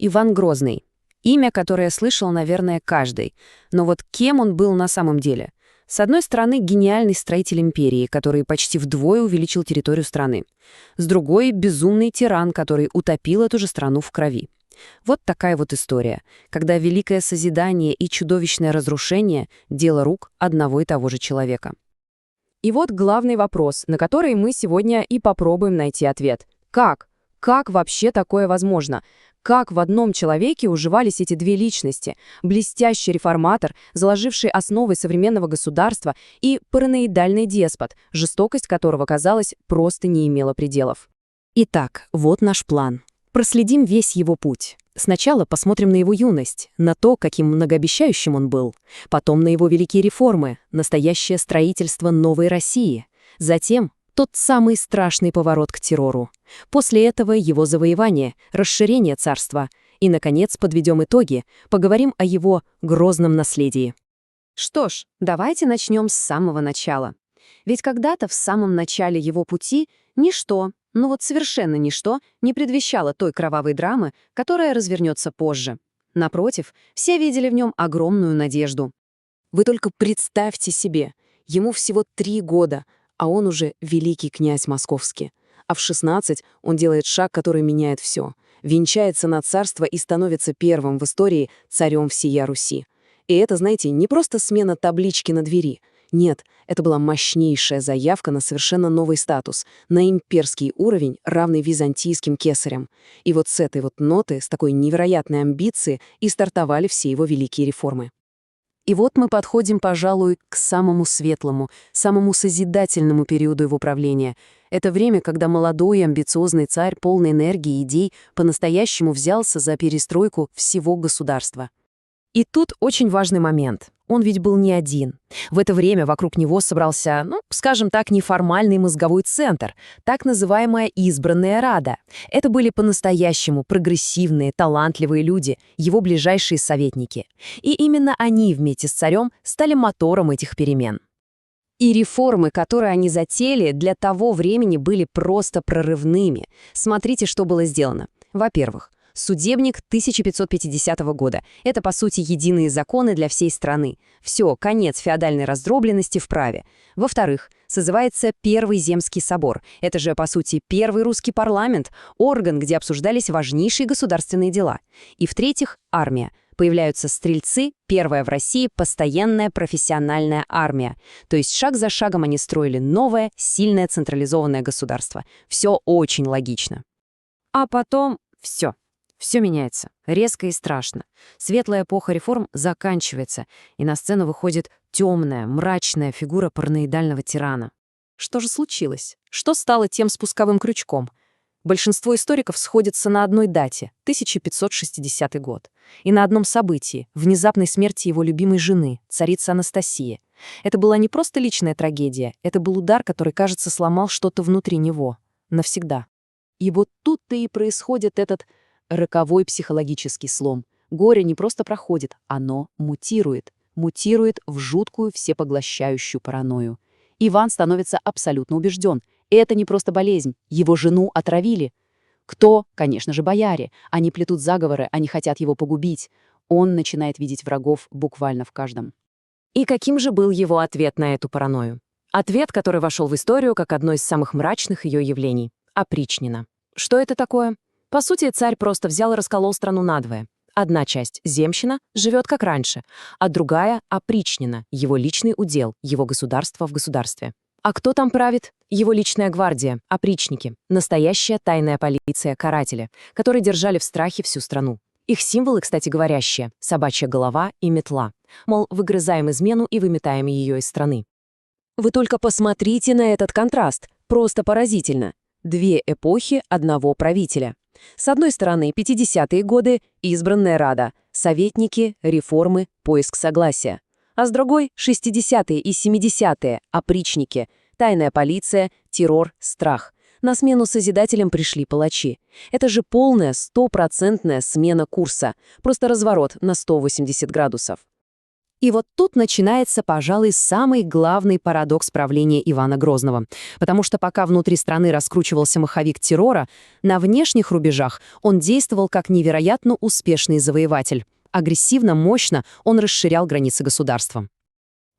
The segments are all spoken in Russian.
Иван Грозный. Имя, которое слышал, наверное, каждый. Но вот кем он был на самом деле? С одной стороны, гениальный строитель империи, который почти вдвое увеличил территорию страны. С другой — безумный тиран, который утопил эту же страну в крови. Вот такая вот история, когда великое созидание и чудовищное разрушение — дело рук одного и того же человека. И вот главный вопрос, на который мы сегодня и попробуем найти ответ. Как? Как вообще такое возможно? Как в одном человеке уживались эти две личности? Блестящий реформатор, заложивший основы современного государства, и параноидальный деспот, жестокость которого, казалось, просто не имела пределов. Итак, вот наш план. Проследим весь его путь. Сначала посмотрим на его юность, на то, каким многообещающим он был. Потом на его великие реформы, настоящее строительство новой России. Затем тот самый страшный поворот к террору. После этого его завоевание, расширение царства. И, наконец, подведем итоги, поговорим о его грозном наследии. Что ж, давайте начнем с самого начала. Ведь когда-то в самом начале его пути ничто, ну вот совершенно ничто, не предвещало той кровавой драмы, которая развернется позже. Напротив, все видели в нем огромную надежду. Вы только представьте себе, ему всего 3 года, а он уже великий князь московский. А в 16 он делает шаг, который меняет все. Венчается на царство и становится первым в истории царем всея Руси. И это, знаете, не просто смена таблички на двери. Нет, это была мощнейшая заявка на совершенно новый статус, на имперский уровень, равный византийским кесарям. И вот с этой вот ноты, с такой невероятной амбицией и стартовали все его великие реформы. И вот мы подходим, пожалуй, к самому светлому, самому созидательному периоду его правления. Это время, когда молодой и амбициозный царь, полный энергии и идей, по-настоящему взялся за перестройку всего государства. И тут очень важный момент. Он ведь был не один. В это время вокруг него собрался, скажем так, неформальный мозговой центр, так называемая избранная Рада. Это были по-настоящему прогрессивные, талантливые люди, его ближайшие советники. И именно они вместе с царем стали мотором этих перемен. И реформы, которые они затеяли, для того времени были просто прорывными. Смотрите, что было сделано. Во-первых, Судебник 1550 года. Это, по сути, единые законы для всей страны. Все, конец феодальной раздробленности в праве. Во-вторых, созывается Первый Земский собор. Это же, по сути, первый русский парламент, орган, где обсуждались важнейшие государственные дела. И в-третьих, армия. Появляются стрельцы, первая в России постоянная профессиональная армия. То есть шаг за шагом они строили новое, сильное централизованное государство. Все очень логично. А потом все. Все меняется, резко и страшно. Светлая эпоха реформ заканчивается, и на сцену выходит темная, мрачная фигура параноидального тирана. Что же случилось? Что стало тем спусковым крючком? Большинство историков сходятся на одной дате — 1560 год. И на одном событии — внезапной смерти его любимой жены, царицы Анастасии. Это была не просто личная трагедия, это был удар, который, кажется, сломал что-то внутри него. Навсегда. И вот тут-то и происходит этот роковой психологический слом. Горе не просто проходит, оно мутирует. Мутирует в жуткую всепоглощающую паранойю. Иван становится абсолютно убежден. Это не просто болезнь, его жену отравили. Кто? Конечно же, бояре. Они плетут заговоры, они хотят его погубить. Он начинает видеть врагов буквально в каждом. И каким же был его ответ на эту паранойю? Ответ, который вошел в историю как одно из самых мрачных ее явлений — опричнина. Что это такое? По сути, царь просто взял и расколол страну надвое. Одна часть, земщина, живет как раньше, а другая — опричнина, его личный удел, его государство в государстве. А кто там правит? Его личная гвардия, опричники, настоящая тайная полиция, каратели, которые держали в страхе всю страну. Их символы, кстати, говорящие — собачья голова и метла. Мол, выгрызаем измену и выметаем ее из страны. Вы только посмотрите на этот контраст. Просто поразительно. 2 эпохи одного правителя. С одной стороны, 50-е годы — избранная Рада, советники, реформы, поиск согласия. А с другой — 60-е и 70-е — опричники, тайная полиция, террор, страх. На смену созидателям пришли палачи. Это же полная, 100% смена курса, просто разворот на 180 градусов. И вот тут начинается, пожалуй, самый главный парадокс правления Ивана Грозного. Потому что пока внутри страны раскручивался маховик террора, на внешних рубежах он действовал как невероятно успешный завоеватель. Агрессивно, мощно он расширял границы государства.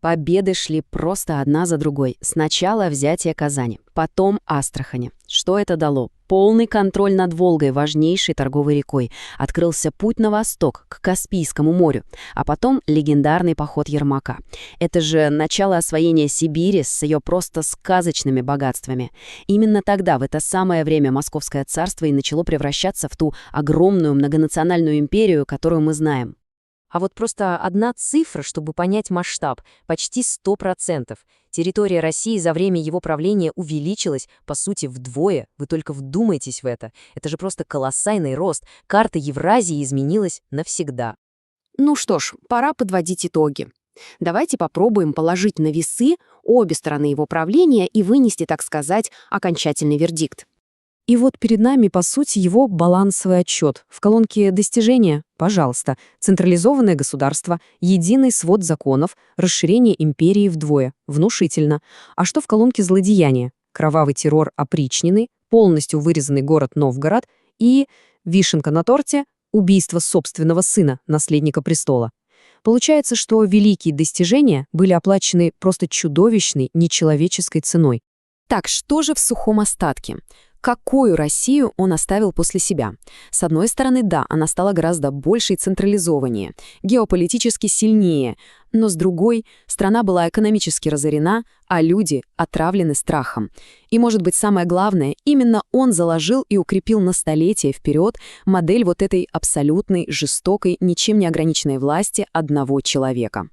Победы шли просто одна за другой. Сначала взятие Казани, потом Астрахани. Что это дало? Полный контроль над Волгой, важнейшей торговой рекой. Открылся путь на восток, к Каспийскому морю. А потом легендарный поход Ермака. Это же начало освоения Сибири с ее просто сказочными богатствами. Именно тогда, в это самое время, Московское царство и начало превращаться в ту огромную многонациональную империю, которую мы знаем. А вот просто одна цифра, чтобы понять масштаб, почти 100%. Территория России за время его правления увеличилась, по сути, вдвое. Вы только вдумайтесь в это. Это же просто колоссальный рост. Карта Евразии изменилась навсегда. Ну что ж, пора подводить итоги. Давайте попробуем положить на весы обе стороны его правления и вынести, так сказать, окончательный вердикт. И вот перед нами, по сути, его балансовый отчет. В колонке «Достижения» — пожалуйста, централизованное государство, единый свод законов, расширение империи вдвое. Внушительно. А что в колонке «Злодеяния»? Кровавый террор опричнины, полностью вырезанный город Новгород и, вишенка на торте, убийство собственного сына, наследника престола. Получается, что великие достижения были оплачены просто чудовищной, нечеловеческой ценой. Так, что же в сухом остатке? Какую Россию он оставил после себя? С одной стороны, да, она стала гораздо больше и централизованнее, геополитически сильнее, но с другой, страна была экономически разорена, а люди отравлены страхом. И, может быть, самое главное, именно он заложил и укрепил на столетия вперед модель вот этой абсолютной, жестокой, ничем не ограниченной власти одного человека.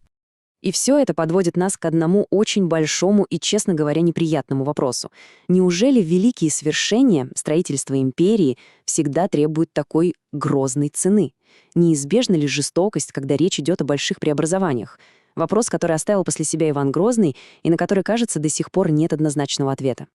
И все это подводит нас к одному очень большому и, честно говоря, неприятному вопросу. Неужели великие свершения строительства империи всегда требуют такой грозной цены? Неизбежна ли жестокость, когда речь идет о больших преобразованиях? Вопрос, который оставил после себя Иван Грозный и на который, кажется, до сих пор нет однозначного ответа.